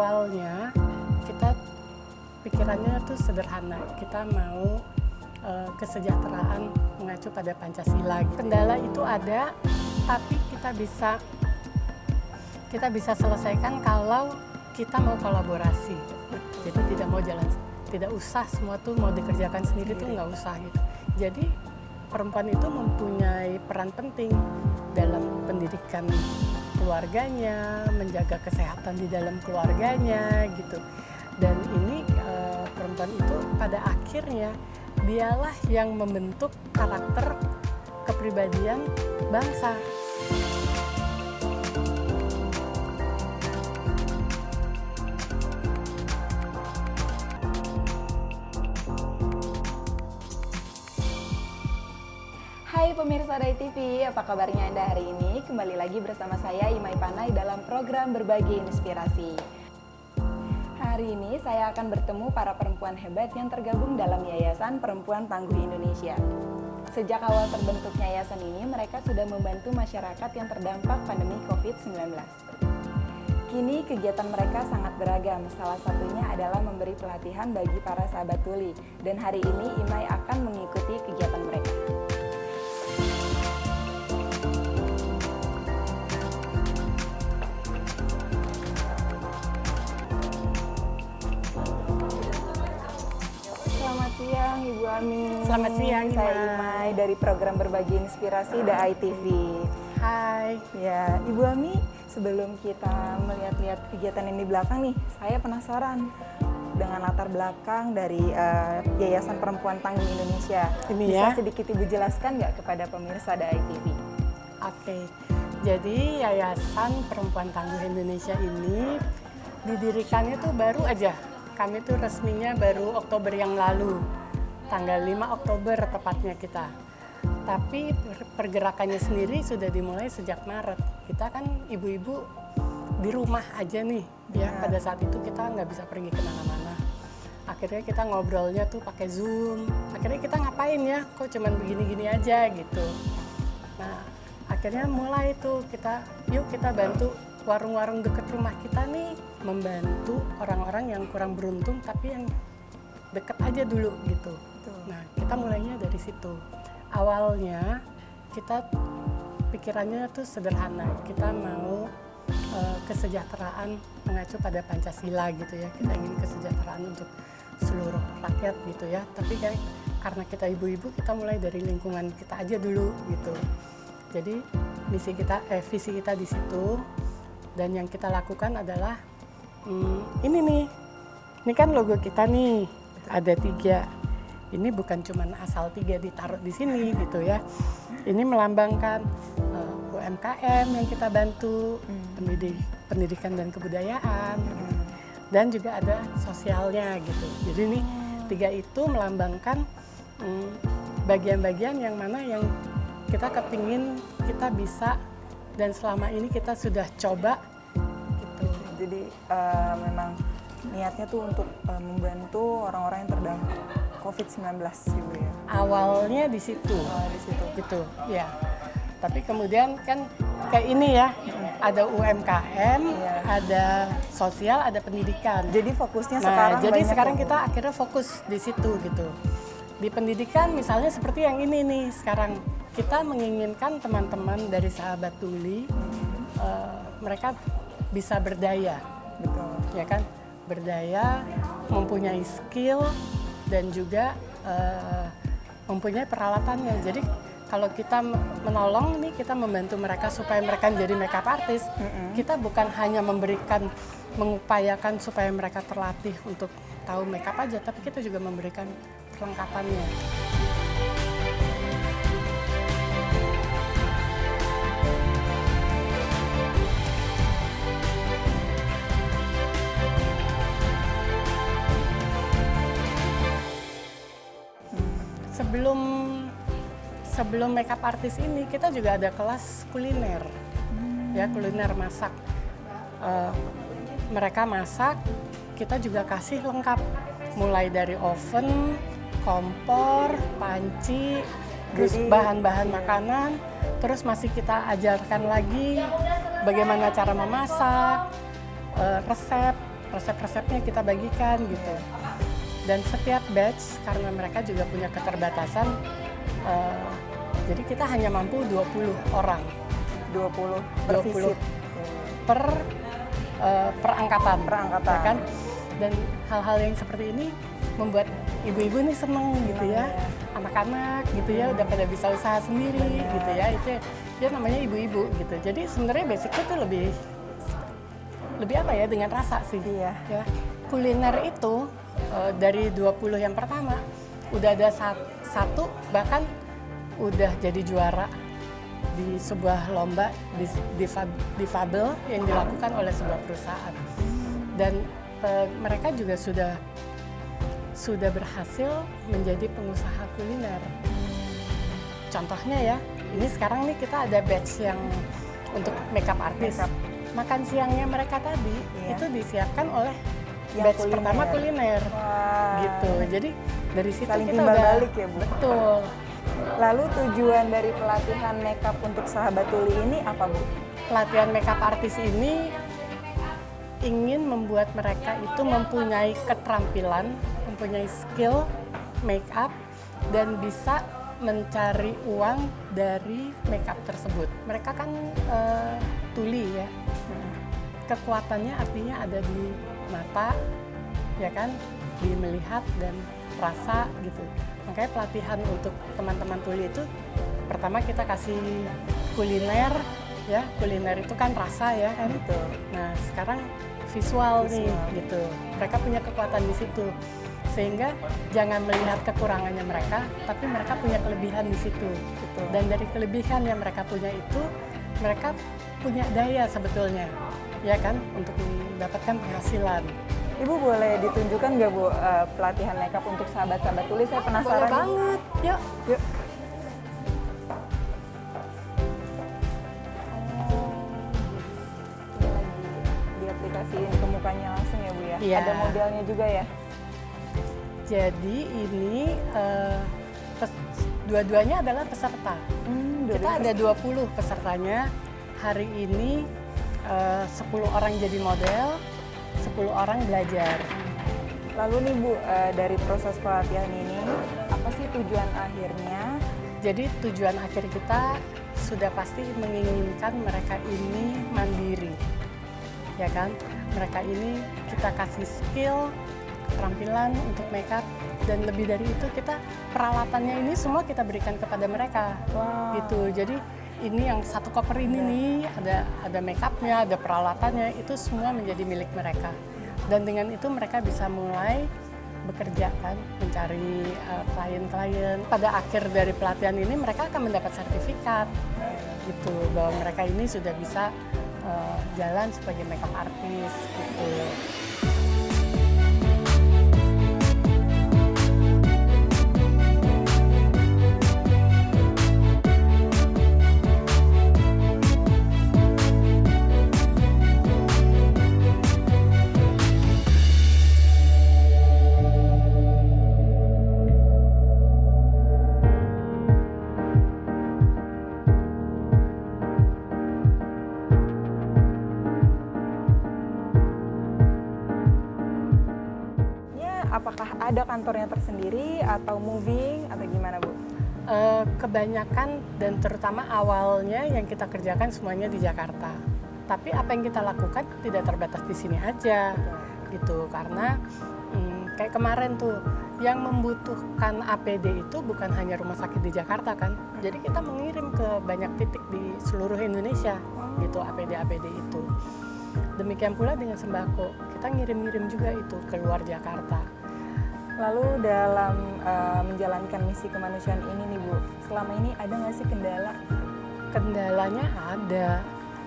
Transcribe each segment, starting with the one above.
awalnya kita pikirannya tuh sederhana, kita mau kesejahteraan mengacu pada Pancasila. Kendala itu ada, tapi kita bisa selesaikan kalau kita mau kolaborasi. Jadi tidak usah semua tuh mau dikerjakan sendiri tuh nggak usah gitu. Jadi perempuan itu mempunyai peran penting dalam pendidikan keluarganya, menjaga kesehatan di dalam keluarganya gitu. Dan ini perempuan itu pada akhirnya dialah yang membentuk karakter kepribadian bangsa. Hai pemirsa Dai TV, apa kabarnya Anda hari ini? Kembali lagi bersama saya Imai Panai dalam program Berbagi Inspirasi. Hari ini saya akan bertemu para perempuan hebat yang tergabung dalam Yayasan Perempuan Tangguh Indonesia. Sejak awal terbentuknya yayasan ini, mereka sudah membantu masyarakat yang terdampak pandemi COVID-19. Kini kegiatan mereka sangat beragam, salah satunya adalah memberi pelatihan bagi para sahabat tuli. Dan hari ini Imai akan mengikuti kegiatan mereka. Selamat siang Ibu Ami. Selamat siang, Saya Imai. Imai dari program Berbagi Inspirasi Dai TV. Hai. Ya, Ibu Ami, sebelum kita melihat-lihat kegiatan ini di belakang nih, saya penasaran dengan latar belakang dari Yayasan Perempuan Tangguh Indonesia. Ini Bisa ya. sedikit Ibu jelaskan nggak kepada pemirsa Dai TV? Oke, jadi Yayasan Perempuan Tangguh Indonesia ini didirikannya tuh baru aja. Kami tuh resminya baru Oktober yang lalu, tanggal 5 Oktober tepatnya kita. Tapi pergerakannya sendiri sudah dimulai sejak Maret. Kita kan ibu-ibu di rumah aja nih, ya. Pada saat itu kita nggak bisa pergi kemana-mana. Akhirnya kita ngobrolnya tuh pakai Zoom. Akhirnya kita ngapain ya? Kok cuman begini-gini aja gitu. Nah, akhirnya mulai tuh yuk kita bantu warung-warung dekat rumah kita nih, membantu orang-orang yang kurang beruntung tapi yang deket aja dulu gitu. Nah, kita mulainya dari situ. Awalnya kita pikirannya tuh sederhana, kita mau kesejahteraan mengacu pada Pancasila gitu ya. Kita ingin kesejahteraan untuk seluruh rakyat gitu ya. Tapi karena kita ibu-ibu, kita mulai dari lingkungan kita aja dulu gitu. Jadi visi kita di situ. Dan yang kita lakukan adalah ini kan logo kita nih, ada 3. Ini bukan cuma asal 3 ditaruh di sini gitu ya. Ini melambangkan UMKM yang kita bantu, pendidikan dan kebudayaan, dan juga ada sosialnya gitu. Jadi ini 3 itu melambangkan bagian-bagian yang mana yang kita kepingin kita bisa, dan selama ini kita sudah coba gitu. Jadi memang niatnya tuh untuk membantu orang-orang yang terdampak COVID-19 Ibu ya. Awalnya di situ. Gitu, ya. Tapi kemudian kan kayak ini ya, ada UMKM, ada sosial, ada pendidikan. Jadi fokusnya Jadi banyak sekarang ya, Bu? kita akhirnya fokus di situ gitu. Di pendidikan misalnya seperti yang ini nih sekarang, kita menginginkan teman-teman dari sahabat tuli mereka bisa berdaya. Betul. Ya kan, berdaya, mempunyai skill dan juga mempunyai peralatannya. Jadi kalau kita menolong nih, kita membantu mereka supaya mereka jadi makeup artist. Kita bukan hanya mengupayakan supaya mereka terlatih untuk tahu makeup aja, tapi kita juga memberikan perlengkapannya. Sebelum makeup artist ini, kita juga ada kelas kuliner, ya, kuliner masak. Mereka masak, kita juga kasih lengkap, mulai dari oven, kompor, panci, terus bahan-bahan makanan, terus masih kita ajarkan lagi bagaimana cara memasak, resep, resep-resepnya kita bagikan gitu. Dan setiap batch karena mereka juga punya keterbatasan, jadi kita hanya mampu 20 orang. 20 per 20 visit. per angkatan. Perangkatan. Ya kan? Dan hal-hal yang seperti ini membuat ibu-ibu nih seneng gitu ya. Anak-anak gitu ya udah pada bisa usaha sendiri gitu ya. Itu ya namanya ibu-ibu gitu. Jadi sebenarnya basicnya tuh lebih apa ya, dengan rasa sih. Iya. Ya. Kuliner itu dari 20 yang pertama udah ada satu bahkan udah jadi juara di sebuah lomba difabel yang dilakukan oleh sebuah perusahaan. Dan mereka juga sudah berhasil menjadi pengusaha kuliner. Contohnya ya, ini sekarang nih kita ada batch yang untuk makeup artist. Makan siangnya mereka tadi itu disiapkan oleh yang batch pertama kuliner. Wah. Gitu. Jadi dari situ Saling kita timbal udah balik ya, Bu? Betul. Lalu tujuan dari pelatihan makeup untuk sahabat tuli ini apa, Bu? Pelatihan makeup artist ini ingin membuat mereka itu mempunyai keterampilan, mempunyai skill makeup dan bisa mencari uang dari makeup tersebut. Mereka kan tuli ya. Kekuatannya artinya ada di mata, ya kan, di melihat dan rasa gitu. Makanya pelatihan untuk teman-teman tuli itu pertama kita kasih kuliner, ya kuliner itu kan rasa ya kan. Betul. Nah sekarang visual nih gitu. Mereka punya kekuatan di situ sehingga jangan melihat kekurangannya mereka, tapi mereka punya kelebihan di situ. Betul. Dan dari kelebihan yang mereka punya itu mereka punya daya sebetulnya, ya kan, untuk mendapatkan penghasilan. Ibu boleh ditunjukkan nggak, Bu, pelatihan makeup untuk sahabat-sahabat tuli? Saya penasaran. Boleh banget, yuk. Yuk. Ini lagi diaplikasiin ke mukanya langsung ya, Bu ya? Iya. Ada modelnya juga ya? Jadi ini dua-duanya adalah peserta. Kita ada 20 pesertanya. Hari ini 10 orang jadi model, 10 orang belajar. Lalu nih, Bu, dari proses pelatihan ini, apa sih tujuan akhirnya? Jadi tujuan akhir kita sudah pasti menginginkan mereka ini mandiri, ya kan? Mereka ini kita kasih skill, keterampilan untuk makeup, dan lebih dari itu kita peralatannya ini semua kita berikan kepada mereka. Wow. Gitu. Jadi ini yang satu koper ini nih ada makeupnya, ada peralatannya, itu semua menjadi milik mereka. Dan dengan itu mereka bisa mulai bekerja kan, mencari klien-klien. Pada akhir dari pelatihan ini mereka akan mendapat sertifikat gitu bahwa mereka ini sudah bisa jalan sebagai makeup artist gitu. Apakah ada kantornya tersendiri atau moving atau gimana, Bu? Kebanyakan dan terutama awalnya yang kita kerjakan semuanya di Jakarta. Tapi apa yang kita lakukan tidak terbatas di sini aja, gitu. Karena kayak kemarin tuh yang membutuhkan APD itu bukan hanya rumah sakit di Jakarta kan. Jadi kita mengirim ke banyak titik di seluruh Indonesia, gitu APD-APD itu. Demikian pula dengan sembako, kita ngirim-ngirim juga itu keluar Jakarta. Lalu dalam menjalankan misi kemanusiaan ini nih, Bu, selama ini ada nggak sih kendala? Kendalanya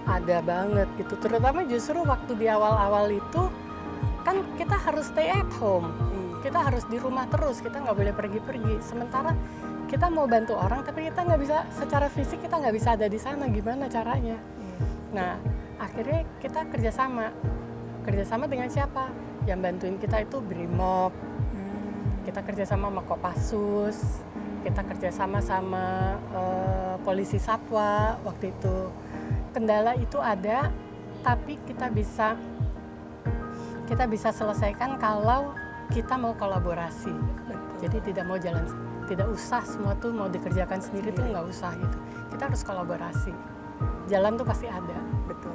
ada banget gitu. Terutama justru waktu di awal-awal itu kan kita harus stay at home. Kita harus di rumah terus, kita nggak boleh pergi-pergi. Sementara kita mau bantu orang, tapi kita nggak bisa secara fisik, kita nggak bisa ada di sana. Gimana caranya? Nah, akhirnya kita kerjasama dengan siapa? Yang bantuin kita itu Brimob. Kita kerjasama sama Kopassus, kita kerjasama sama polisi satwa waktu itu. Kendala itu ada, tapi kita kita bisa selesaikan kalau kita mau kolaborasi. Jadi tidak usah semua tuh mau dikerjakan sendiri tuh nggak usah gitu. Kita harus kolaborasi. Jalan tuh pasti ada. Betul.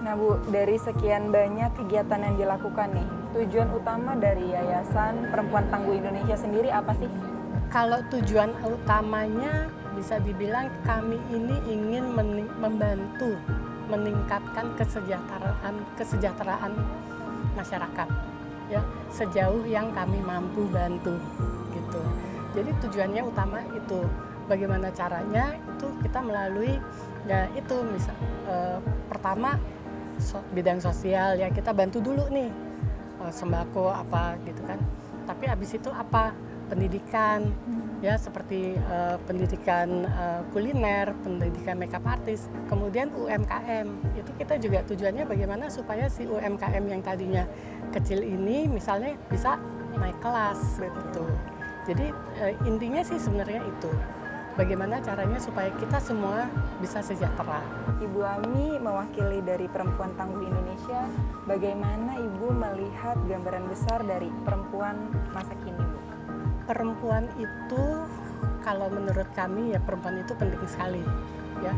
Nah Bu, dari sekian banyak kegiatan yang dilakukan nih, tujuan utama dari Yayasan Perempuan Tangguh Indonesia sendiri apa sih? Kalau tujuan utamanya bisa dibilang kami ini ingin membantu meningkatkan kesejahteraan masyarakat ya sejauh yang kami mampu bantu gitu. Jadi tujuannya utama itu bagaimana caranya itu kita melalui ya itu misal pertama bidang sosial ya kita bantu dulu nih sembako apa gitu kan. Tapi habis itu apa pendidikan ya seperti pendidikan kuliner, pendidikan makeup artist, kemudian UMKM. Itu kita juga tujuannya bagaimana supaya si UMKM yang tadinya kecil ini misalnya bisa naik kelas gitu. Jadi intinya sih sebenarnya itu. Bagaimana caranya supaya kita semua bisa sejahtera. Ibu Ami mewakili dari Perempuan Tangguh Indonesia, bagaimana Ibu melihat gambaran besar dari perempuan masa kini, Bu? Perempuan itu kalau menurut kami ya perempuan itu penting sekali ya.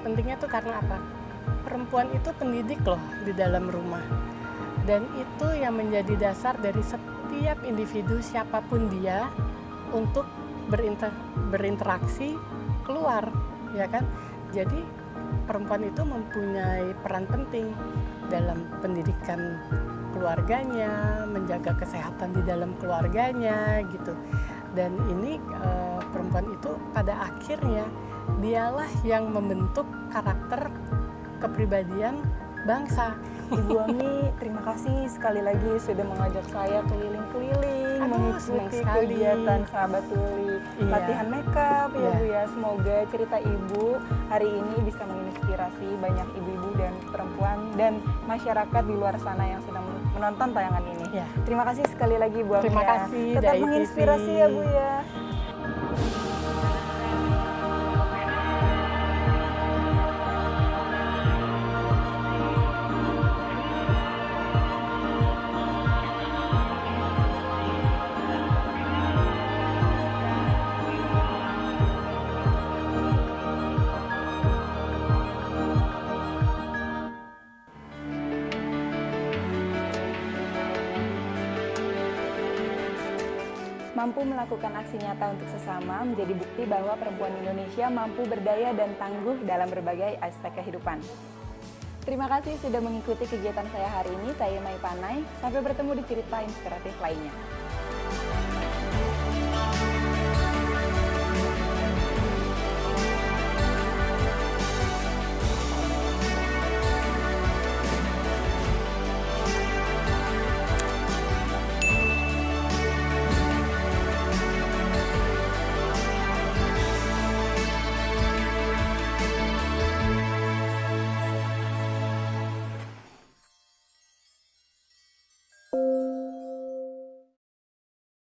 Pentingnya tuh karena apa? Perempuan itu pendidik loh di dalam rumah. Dan itu yang menjadi dasar dari setiap individu siapapun dia untuk berinteraksi keluar ya kan. Jadi perempuan itu mempunyai peran penting dalam pendidikan keluarganya, menjaga kesehatan di dalam keluarganya gitu. Dan ini perempuan itu pada akhirnya dialah yang membentuk karakter kepribadian bangsa. Ibu Ami, terima kasih sekali lagi sudah mengajak saya keliling-keliling mengikuti kegiatan Sahabat Tuli latihan makeup ya Bu ya. Semoga cerita Ibu hari ini bisa menginspirasi banyak ibu-ibu dan perempuan dan masyarakat di luar sana yang sedang menonton tayangan ini. Ya. Terima kasih sekali lagi Bu Ami. Terima kasih. Tetap menginspirasi ya Bu ya. Mampu melakukan aksi nyata untuk sesama menjadi bukti bahwa perempuan Indonesia mampu berdaya dan tangguh dalam berbagai aspek kehidupan. Terima kasih sudah mengikuti kegiatan saya hari ini. Saya Imai Panai. Sampai bertemu di cerita inspiratif lainnya.